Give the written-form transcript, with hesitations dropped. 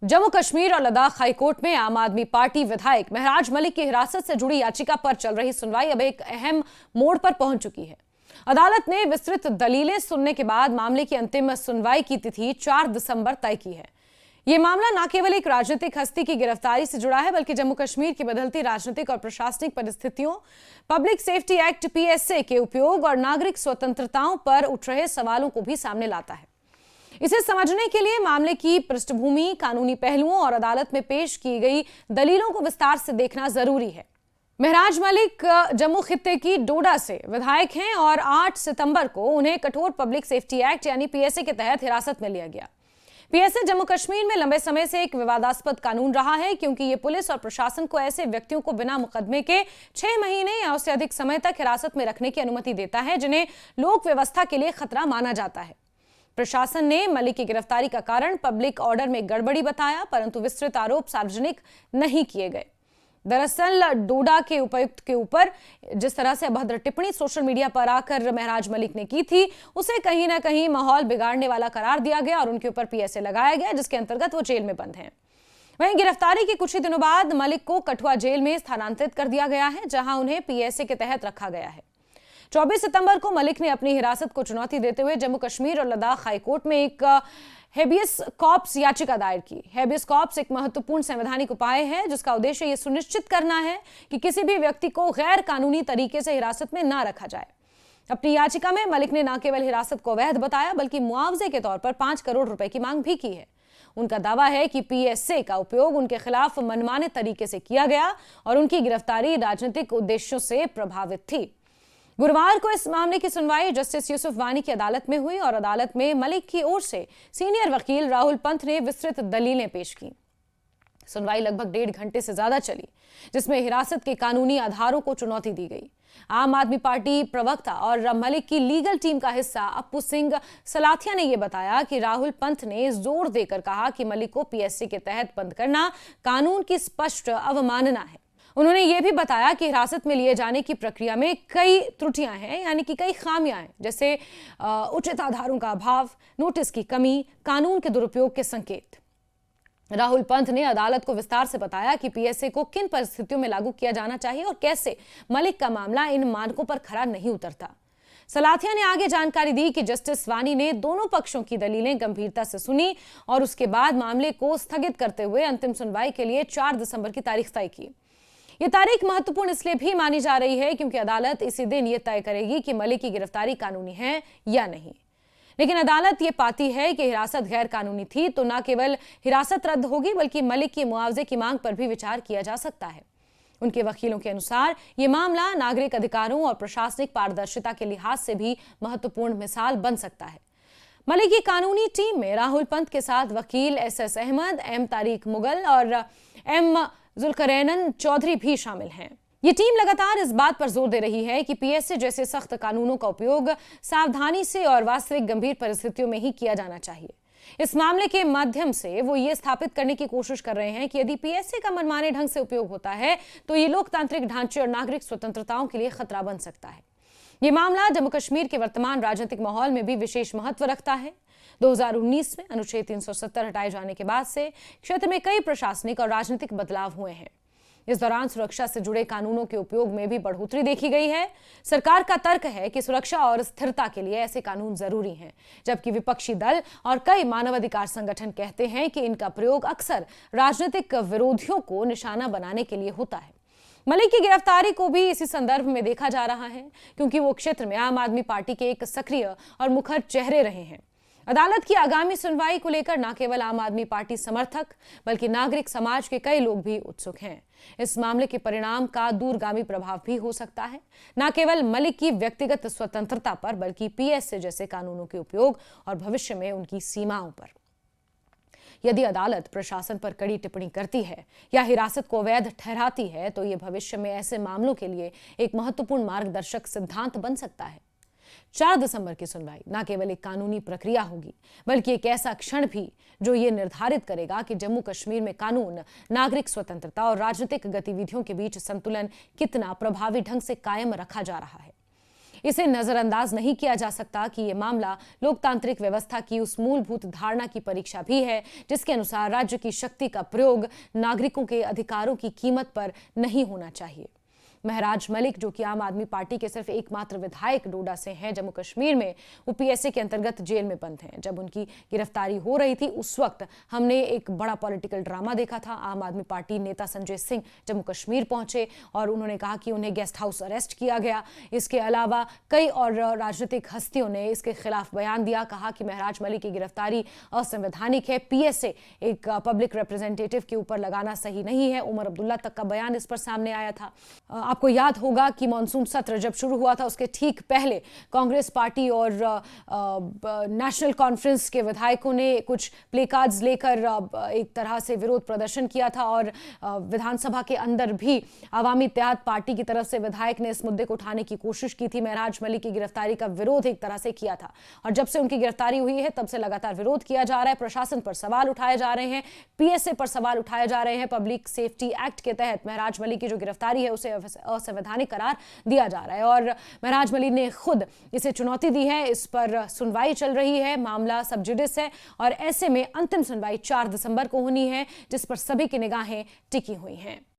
जम्मू कश्मीर और लद्दाख हाईकोर्ट में आम आदमी पार्टी विधायक महराज मलिक की हिरासत से जुड़ी याचिका पर चल रही सुनवाई अब एक अहम मोड़ पर पहुंच चुकी है। अदालत ने विस्तृत दलीलें सुनने के बाद मामले की अंतिम सुनवाई की तिथि 4 दिसंबर तय की है। यह मामला न केवल एक राजनीतिक हस्ती की गिरफ्तारी से जुड़ा है, बल्कि जम्मू कश्मीर की बदलती राजनीतिक और प्रशासनिक परिस्थितियों, पब्लिक सेफ्टी एक्ट पीएसए के उपयोग और नागरिक स्वतंत्रताओं पर उठ रहे सवालों को भी सामने लाता है। इसे समझने के लिए मामले की पृष्ठभूमि, कानूनी पहलुओं और अदालत में पेश की गई दलीलों को विस्तार से देखना जरूरी है। महराज मलिक जम्मू खित्ते की डोडा से विधायक हैं और 8 सितंबर को उन्हें कठोर पब्लिक सेफ्टी एक्ट यानी पीएसए के तहत हिरासत में लिया गया। पीएसए जम्मू कश्मीर में लंबे समय से एक विवादास्पद कानून रहा है, क्योंकि ये पुलिस और प्रशासन को ऐसे व्यक्तियों को बिना मुकदमे के 6 महीने या उससे अधिक समय तक हिरासत में रखने की अनुमति देता है, जिन्हें लोक व्यवस्था के लिए खतरा माना जाता है। प्रशासन ने मलिक की गिरफ्तारी का कारण पब्लिक ऑर्डर में गड़बड़ी बताया, परंतु विस्तृत आरोप सार्वजनिक नहीं किए गए। दरअसल डोडा के उपायुक्त के ऊपर जिस तरह से अभद्र टिप्पणी सोशल मीडिया पर आकर महराज मलिक ने की थी, उसे कहीं ना कहीं माहौल बिगाड़ने वाला करार दिया गया और उनके ऊपर पीएसए लगाया गया, जिसके अंतर्गत वो जेल में बंद हैं। वहीं गिरफ्तारी के कुछ ही दिनों बाद मलिक को कठुआ जेल में स्थानांतरित कर दिया गया है, जहां उन्हें पीएसए के तहत रखा गया है। 24 सितंबर को मलिक ने अपनी हिरासत को चुनौती देते हुए जम्मू कश्मीर और लद्दाख हाईकोर्ट में एक हेबियस कॉर्पस याचिका दायर की। हेबियस कॉर्पस एक महत्वपूर्ण संवैधानिक उपाय है, जिसका उद्देश्य यह सुनिश्चित करना है कि किसी भी व्यक्ति को गैर कानूनी तरीके से हिरासत में न रखा जाए। अपनी याचिका में मलिक ने न केवल हिरासत को अवैध बताया, बल्कि मुआवजे के तौर पर 5 करोड़ रुपए की मांग भी की है। उनका दावा है कि पीएसए का उपयोग उनके खिलाफ मनमाने तरीके से किया गया और उनकी गिरफ्तारी राजनीतिक उद्देश्यों से प्रभावित थी। गुरुवार को इस मामले की सुनवाई जस्टिस यूसुफ वानी की अदालत में हुई और अदालत में मलिक की ओर से सीनियर वकील राहुल पंत ने विस्तृत दलीलें पेश की। सुनवाई लगभग 1.5 घंटे से ज्यादा चली, जिसमें हिरासत के कानूनी आधारों को चुनौती दी गई। आम आदमी पार्टी प्रवक्ता और मलिक की लीगल टीम का हिस्सा अप्पू सिंह सलाथिया ने यह बताया कि राहुल पंत ने जोर देकर कहा कि मलिक को पीएसए के तहत बंद करना कानून की स्पष्ट अवमानना है। उन्होंने यह भी बताया कि हिरासत में लिए जाने की प्रक्रिया में कई त्रुटियां हैं, यानी कि कई खामियां हैं, जैसे उचित आधारों का अभाव, नोटिस की कमी, कानून के दुरुपयोग के संकेत। राहुल पंत ने अदालत को विस्तार से बताया कि पीएसए को किन परिस्थितियों में लागू किया जाना चाहिए और कैसे मलिक का मामला इन मानकों पर खरा नहीं उतरता। सलाथिया ने आगे जानकारी दी कि जस्टिस वानी ने दोनों पक्षों की दलीलें गंभीरता से सुनी और उसके बाद मामले को स्थगित करते हुए अंतिम सुनवाई के लिए 4 दिसंबर की तारीख तय की। यह तारीख महत्वपूर्ण इसलिए भी मानी जा रही है क्योंकि अदालत इसी दिन यह तय करेगी कि मलिक की गिरफ्तारी कानूनी है या नहीं। लेकिन अदालत ये पाती है कि हिरासत गैर कानूनी थी तो न केवल हिरासत रद्द होगी, बल्कि मलिक की मुआवजे की मांग पर भी विचार किया जा सकता है। उनके वकीलों के अनुसार यह मामला नागरिक अधिकारों और प्रशासनिक पारदर्शिता के लिहाज से भी महत्वपूर्ण मिसाल बन सकता है। मलिक की कानूनी टीम में राहुल पंत के साथ वकील एसएस अहमद, एम तारिक मुगल और एम जुल्करैनन चौधरी भी शामिल हैं। ये टीम लगातार इस बात पर जोर दे रही है कि पीएसए जैसे सख्त कानूनों का उपयोग सावधानी से और वास्तविक गंभीर परिस्थितियों में ही किया जाना चाहिए। इस मामले के माध्यम से वो ये स्थापित करने की कोशिश कर रहे हैं कि यदि पीएसए का मनमाने ढंग से उपयोग होता है तो ये लोकतांत्रिक ढांचे और नागरिक स्वतंत्रताओं के लिए खतरा बन सकता है। ये मामला जम्मू कश्मीर के वर्तमान राजनीतिक माहौल में भी विशेष महत्व रखता है। 2019 में अनुच्छेद 370 हटाए जाने के बाद से क्षेत्र में कई प्रशासनिक और राजनीतिक बदलाव हुए हैं। इस दौरान सुरक्षा से जुड़े कानूनों के उपयोग में भी बढ़ोतरी देखी गई है। सरकार का तर्क है कि सुरक्षा और स्थिरता के लिए ऐसे कानून जरूरी हैं, जबकि विपक्षी दल और कई मानवाधिकार संगठन कहते हैं कि इनका प्रयोग अक्सर राजनीतिक विरोधियों को निशाना बनाने के लिए होता है। मलिक की गिरफ्तारी को भी इसी संदर्भ में देखा जा रहा है, क्योंकि वो क्षेत्र में आम आदमी पार्टी के एक सक्रिय और मुखर चेहरे रहे हैं। अदालत की आगामी सुनवाई को लेकर न केवल आम आदमी पार्टी समर्थक, बल्कि नागरिक समाज के कई लोग भी उत्सुक हैं। इस मामले के परिणाम का दूरगामी प्रभाव भी हो सकता है, न केवल मलिक की व्यक्तिगत स्वतंत्रता पर, बल्कि पीएसए जैसे कानूनों के उपयोग और भविष्य में उनकी सीमाओं पर। यदि अदालत प्रशासन पर कड़ी टिप्पणी करती है या हिरासत को अवैध ठहराती है, तो यह भविष्य में ऐसे मामलों के लिए एक महत्वपूर्ण मार्गदर्शक सिद्धांत बन सकता है। 4 दिसंबर की सुनवाई न केवल एक कानूनी प्रक्रिया होगी, बल्कि एक ऐसा क्षण भी जो ये निर्धारित करेगा कि जम्मू कश्मीर में कानून, नागरिक स्वतंत्रता और राजनीतिक गतिविधियों के बीच संतुलन कितना प्रभावी ढंग से कायम रखा जा रहा है। इसे नजरअंदाज नहीं किया जा सकता कि यह मामला लोकतांत्रिक व्यवस्था की उस मूलभूत धारणा की परीक्षा भी है जिसके अनुसार राज्य की शक्ति का प्रयोग नागरिकों के अधिकारों की कीमत पर नहीं होना चाहिए। महराज मलिक, जो कि आम आदमी पार्टी के सिर्फ एकमात्र विधायक डोडा से हैं, जम्मू कश्मीर में वो पीएसए के अंतर्गत जेल में बंद हैं। जब उनकी गिरफ्तारी हो रही थी उस वक्त हमने एक बड़ा पॉलिटिकल ड्रामा देखा था। आम आदमी पार्टी नेता संजय सिंह जम्मू कश्मीर पहुंचे और उन्होंने कहा कि उन्हें गेस्ट हाउस अरेस्ट किया गया। इसके अलावा कई और राजनीतिक हस्तियों ने इसके खिलाफ बयान दिया, कहा कि महराज मलिक की गिरफ्तारी असंवैधानिक है, पीएसए एक पब्लिक रिप्रेजेंटेटिव के ऊपर लगाना सही नहीं है। उमर अब्दुल्ला तक का बयान इस पर सामने आया था। आपको याद होगा कि मॉनसून सत्र जब शुरू हुआ था उसके ठीक पहले कांग्रेस पार्टी और नेशनल कॉन्फ्रेंस के विधायकों ने कुछ प्ले कार्ड्स लेकर एक तरह से विरोध प्रदर्शन किया था और विधानसभा के अंदर भी अवामी इत्तेहाद पार्टी की तरफ से विधायक ने इस मुद्दे को उठाने की कोशिश की थी। महराज मलिक की गिरफ्तारी का विरोध एक तरह से किया था और जब से उनकी गिरफ्तारी हुई है तब से लगातार विरोध किया जा रहा है। प्रशासन पर सवाल उठाए जा रहे हैं, पीएसए पर सवाल उठाए जा रहे हैं। पब्लिक सेफ्टी एक्ट के तहत महराज मलिक की जो गिरफ्तारी है उसे असंवैधानिक करार दिया जा रहा है और महराज मलिक ने खुद इसे चुनौती दी है। इस पर सुनवाई चल रही है, मामला सब जुडिस है और ऐसे में अंतिम सुनवाई 4 दिसंबर को होनी है जिस पर सभी की निगाहें टिकी हुई हैं।